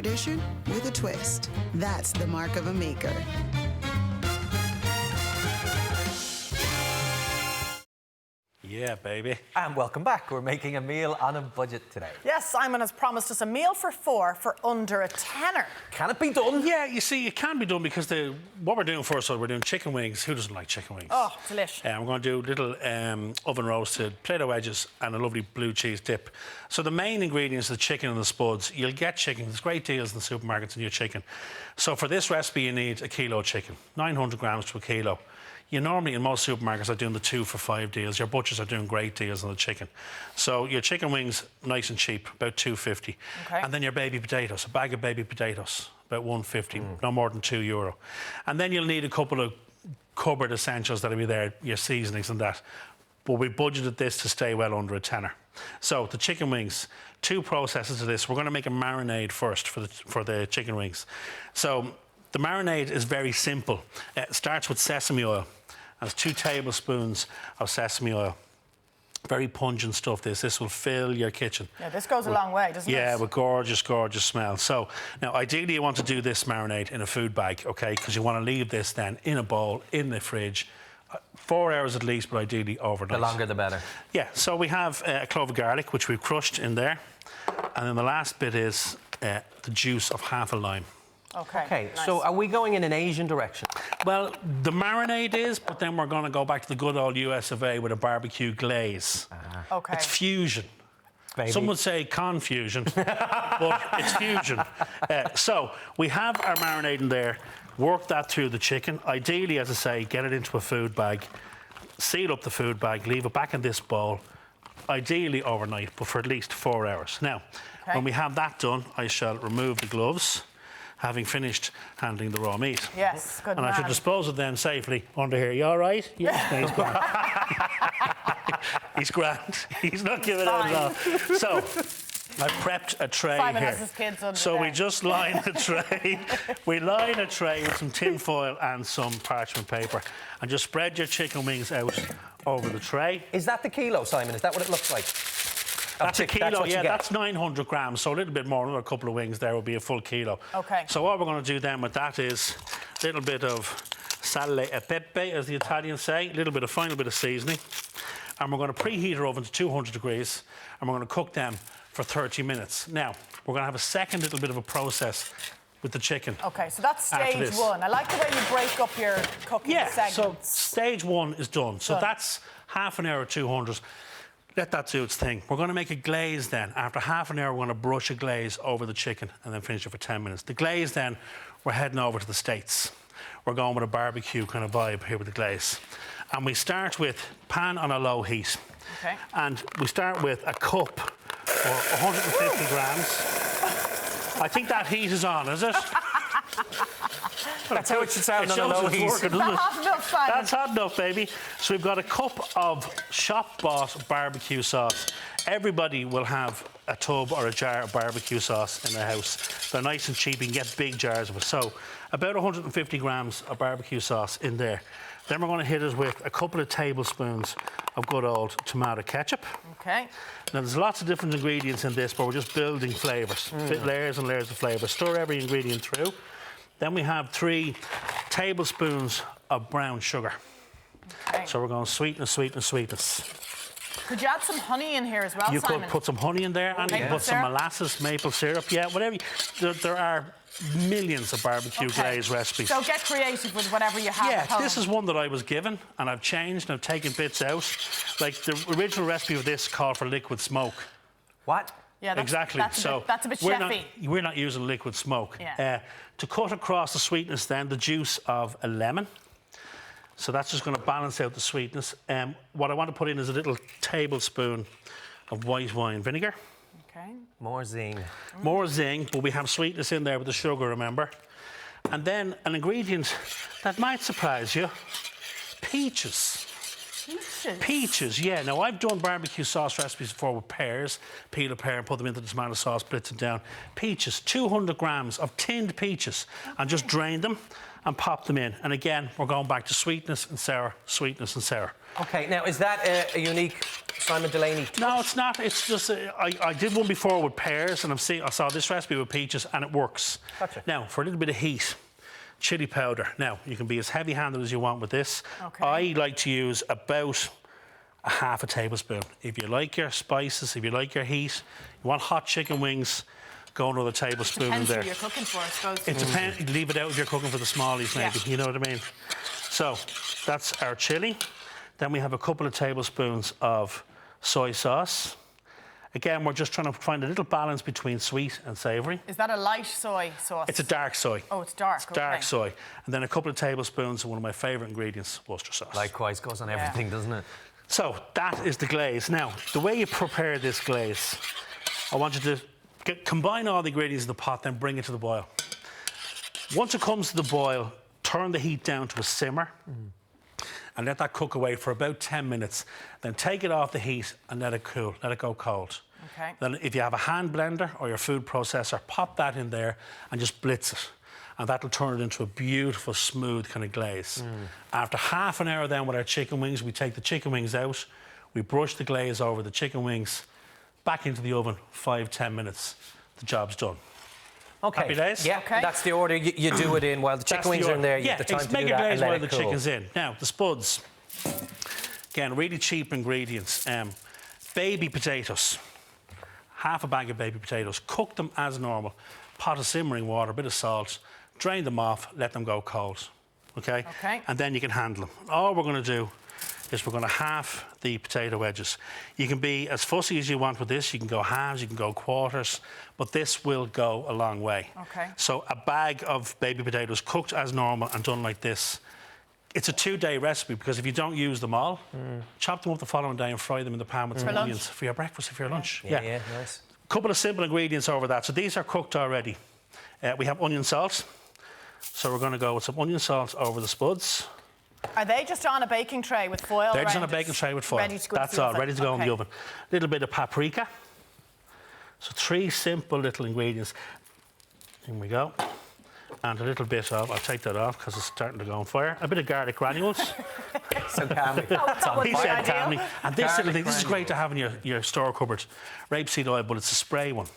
tradition with a twist. That's the mark of a maker. Yeah, baby. And welcome back. We're making a meal on a budget today. Yes, Simon has promised us a meal for four for under a tenner. Can it be done? Yeah, you see, it can be done because what we're doing first, we're doing chicken wings. Who doesn't like chicken wings? Oh, delish. We're going to do little oven roasted potato wedges and a lovely blue cheese dip. So the main ingredients are the chicken and the spuds. You'll get chicken. There's great deals in the supermarkets on your chicken. So for this recipe, you need a kilo of chicken, 900 grams to a kilo. You normally, in most supermarkets, are doing the 2 for $5 deals. Your butchers are doing great deals on the chicken. So your chicken wings, nice and cheap, about $2.50. Okay. And then your baby potatoes, a bag of baby potatoes, about $1.50, no more than €2. And then you'll need a couple of cupboard essentials that'll be there, your seasonings and that. But we budgeted this to stay well under a tenner. So the chicken wings, 2 processes of this. We're going to make a marinade first for the chicken wings. So the marinade is very simple. It starts with sesame oil. That's 2 tablespoons of sesame oil. Very pungent stuff, this. This will fill your kitchen. Yeah, this goes a long way, doesn't it? Yeah, with gorgeous, gorgeous smell. So, now, ideally, you want to do this marinade in a food bag, OK? Because you want to leave this then in a bowl, in the fridge, 4 hours at least, but ideally overnight. The longer, the better. Yeah, so we have a clove of garlic, which we've crushed in there. And then the last bit is the juice of half a lime. Okay, nice. So are we going in an Asian direction? Well, the marinade is, but then we're going to go back to the good old US of A with a barbecue glaze. Okay. It's fusion. Baby. Some would say confusion, but it's fusion. So we have our marinade in there. Work that through the chicken. Ideally, as I say, get it into a food bag. Seal up the food bag. Leave it back in this bowl. Ideally overnight, but for at least 4 hours. Now, when we have that done, I shall remove the gloves, having finished handling the raw meat. Yes, good And man. I should dispose of them safely under here. You all right? Yeah, he's grand. He's grand. He's not giving out at all. So, I've prepped a tray Simon here. has his kids under So there. we just line the tray. We line a tray with some tin foil and some parchment paper, and just spread your chicken wings out over the tray. Is that the kilo, Simon? Is that what it looks like? That's a kilo, that's yeah, that's 900 grams, so a little bit more, another couple of wings there will be a full kilo. Okay. So what we're going to do then with that is a little bit of sale e pepe, as the Italians say, a little bit of final bit of seasoning, and we're going to preheat our oven to 200 degrees, and we're going to cook them for 30 minutes. Now, we're going to have a second little bit of a process with the chicken. Okay, so that's stage one. I like the way you break up your cooking segments. So stage one is done. So that's half an hour at 200. Let that do its thing. We're going to make a glaze then. After half an hour, we're going to brush a glaze over the chicken and then finish it for 10 minutes. The glaze then, we're heading over to the States. We're going with a barbecue kind of vibe here with the glaze. And we start with pan on a low heat. Okay. And we start with a cup or 150 grams. I think that heat is on, is it? That's how it should sound on a low heat. That's hot enough, Simon. That's hot enough, baby. So we've got a cup of shop-bought barbecue sauce. Everybody will have a tub or a jar of barbecue sauce in their house. They're nice and cheap. You can get big jars of it. So about 150 grams of barbecue sauce in there. Then we're going to hit it with a couple of tablespoons of good old tomato ketchup. Okay. Now, there's lots of different ingredients in this, but we're just building flavours. Layers and layers of flavour. Stir every ingredient through. Then we have 3 tablespoons of brown sugar. Okay. So we're going sweetness, sweetness, sweetness. Could you add some honey in here as well, You Simon? could put some honey in there, and you can put some molasses, maple syrup, yeah, whatever. There are millions of barbecue glaze recipes. So get creative with whatever you have at home. This is one that I was given, and I've changed, and I've taken bits out. Like, the original recipe of this called for liquid smoke. What? Yeah, Exactly. That's a bit chefy. We're not using liquid smoke. Yeah. To cut across the sweetness then, the juice of a lemon. So that's just going to balance out the sweetness. What I want to put in is a little tablespoon of white wine vinegar. Okay. More zing. More zing, but we have sweetness in there with the sugar, remember? And then an ingredient that might surprise you, peaches. Peaches, yeah. Now, I've done barbecue sauce recipes before with pears. Peel a pear and put them into the tomato sauce, blitz it down. Peaches, 200 grams of tinned peaches, and just drain them and pop them in. And again, we're going back to sweetness and sour, sweetness and sour. Okay, now, is that a unique Simon Delaney. No, it's not. It's just I did one before with pears, and I saw this recipe with peaches, and it works. Gotcha. Now, for a little bit of heat, chili powder. Now, you can be as heavy-handed as you want with this. Okay. I like to use about a half a tablespoon. If you like your spices, if you like your heat, you want hot chicken wings, go another tablespoon in Depends there. who you're cooking for, I suppose. It depends. Leave it out if you're cooking for the smallies, maybe. Yeah. You know what I mean? So that's our chili. Then we have a couple of tablespoons of soy sauce. Again, we're just trying to find a little balance between sweet and savoury. Is that a light soy sauce? It's a dark soy. Oh, it's dark. It's dark soy. And then a couple of tablespoons of one of my favourite ingredients, Worcester sauce. Likewise, goes on everything, doesn't it? So that is the glaze. Now, the way you prepare this glaze, I want you to combine all the ingredients in the pot, then bring it to the boil. Once it comes to the boil, turn the heat down to a simmer and let that cook away for about 10 minutes. Then take it off the heat and let it cool, let it go cold. Okay. Then if you have a hand blender or your food processor, pop that in there and just blitz it. And that'll turn it into a beautiful, smooth kind of glaze. After half an hour then with our chicken wings, we take the chicken wings out, we brush the glaze over the chicken wings, back into the oven, 5-10 minutes. The job's done. Okay. Happy days? Yeah, Okay. that's the order you do it in while the chicken wings are in there. You Yeah, have the time to make do a that glaze and let while it the cool. chicken's in. Now, the spuds. Again, really cheap ingredients. Baby potatoes. Half a bag of baby potatoes. Cook them as normal. Pot of simmering water, a bit of salt. Drain them off, let them go cold. Okay? Okay. And then you can handle them. All we're going to do is we're going to halve the potato wedges. You can be as fussy as you want with this. You can go halves, you can go quarters, but this will go a long way. Okay. So a bag of baby potatoes cooked as normal and done like this. It's a 2-day recipe because if you don't use them all, chop them up the following day and fry them in the pan with some For lunch? onions for your breakfast, for your lunch. Yeah, nice. Couple of simple ingredients over that. So these are cooked already. We have onion salt. So we're going to go with some onion salt over the spuds. Are they just on a baking tray with foil? They're just on a around it? baking tray with foil. Ready to go That's to the all, oven. ready to go in Okay. the oven. A little bit of paprika. So 3 simple little ingredients. Here we go. And a little bit of, I'll take that off because it's starting to go on fire. A bit of garlic granules. So calmly. That would He be said ideal. calmly. And this little Garlic thing, this is great to have in your store cupboard. Rapeseed oil, but it's a spray one.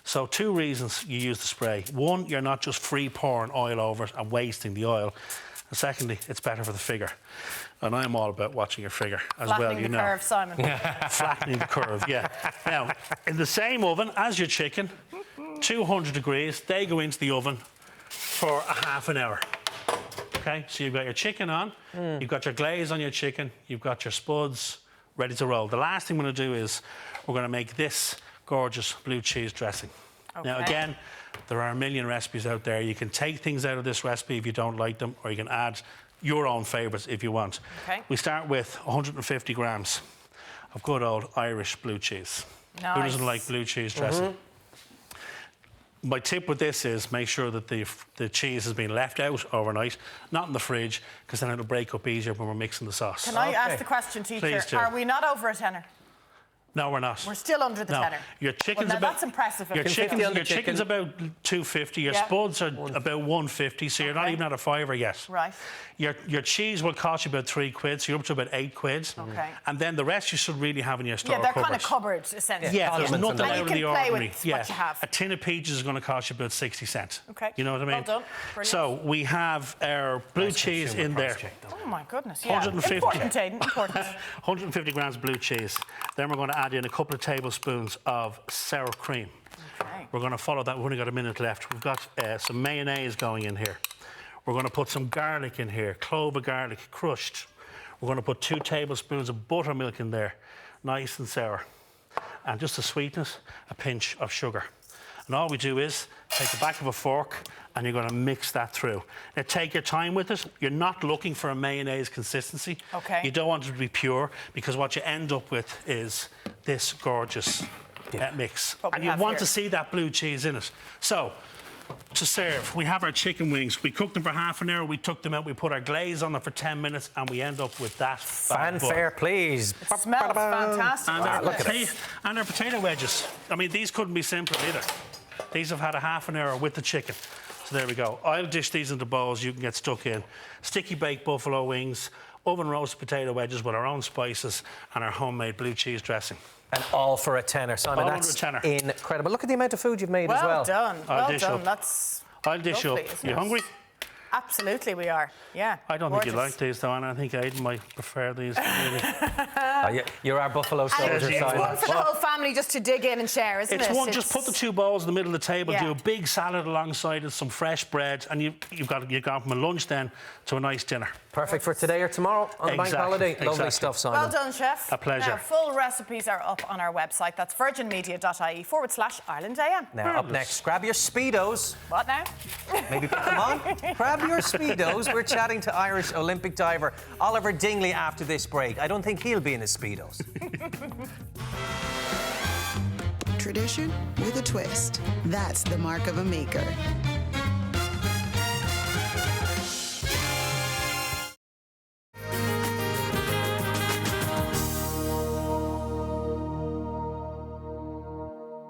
So 2 reasons you use the spray. 1, you're not just free pouring oil over it and wasting the oil. And secondly, it's better for the figure. And I'm all about watching your figure as well, Flattening you the know. curve, Simon. Flattening the curve, yeah. Now, in the same oven as your chicken, 200 degrees, they go into the oven for a half an hour. Okay, so you've got your chicken on, you've got your glaze on your chicken, you've got your spuds ready to roll. The last thing we're going to do is we're going to make this gorgeous blue cheese dressing. Now, Okay. again, there are a million recipes out there. You can take things out of this recipe if you don't like them, or you can add your own favourites if you want. Okay. We start with 150 grams of good old Irish blue cheese. Who doesn't Nice. like blue cheese dressing? My tip with this is make sure that the cheese has been left out overnight, not in the fridge, because then it'll break up easier when we're mixing the sauce. Can I Okay. ask the question, teacher? Please do. Are we not over a tenner? No, we're not. We're still under the No, tenner. your chicken's Well, now about that's impressive. Your 250 chicken's, on the your chicken's chicken. about 250. Your Yeah. spuds are about 150. So you're not Okay. even at a fiver yet. Right. Your cheese will cost you about £3, so you're up to about £8. Okay. And then the rest you should really have in your store Yeah, they're cupboard. kind of cupboard, essentially. Yeah, there's Condiments and nothing that. out And of you the can play ordinary. with what you have. A tin of peaches is going to cost you about 60 cents. Okay. You know what I mean? Well done. Brilliant. So we have our blue cheese in there. Oh, my goodness. Yeah. 150. Important, Aidan. Important. 150 grams blue cheese. Then we're going to add in a couple of tablespoons of sour cream. Okay. We're going to follow that. We've only got a minute left. We've got some mayonnaise going in here. We're going to put some garlic in here, clove of garlic crushed. We're going to put 2 tablespoons of buttermilk in there, nice and sour. And just to sweetness, a pinch of sugar. And all we do is take the back of a fork and you're going to mix that through. Now take your time with it. You're not looking for a mayonnaise consistency. Okay. You don't want it to be pure because what you end up with is this gorgeous mix. What we And you have want here. to see that blue cheese in it. So, to serve, we have our chicken wings. We cooked them for half an hour, we took them out, we put our glaze on them for 10 minutes, and we end up with that. Fanfare, please. It smells fantastic. And, our doesn't it? and our potato wedges. I mean, these couldn't be simpler either. These have had a half an hour with the chicken. So there we go. I'll dish these into bowls you can get stuck in. Sticky baked buffalo wings, oven roasted potato wedges with our own spices and our homemade blue cheese dressing. And all for a tenner, Simon. All That's under a tenner. incredible. Look at the amount of food you've made as well. Well done. I'll Well dish done. up. That's I'll dish lovely, up. isn't You it? hungry? Absolutely, we are. Yeah. I don't think you Gorgeous. like these, though, and I think Aidan might prefer these. Really. You're our buffalo soldier, It's It's Simon. one for the whole family just to dig in and share, isn't It's it? one. Just put the two bowls in the middle of the table. Yeah. Do a big salad alongside it, some fresh bread, and you've gone from a lunch then to a nice dinner. Perfect for today or tomorrow on the bank Exactly, holiday. Lovely exactly. stuff, Simon. Well done, Chef. A pleasure. Now, full recipes are up on our website. That's virginmedia.ie/Ireland AM. Now, up next, grab your Speedos. What now? Maybe put them on. Grab your Speedos. We're chatting to Irish Olympic diver Oliver Dingley after this break. I don't think he'll be in his Speedos. Tradition with a twist. That's the mark of a maker.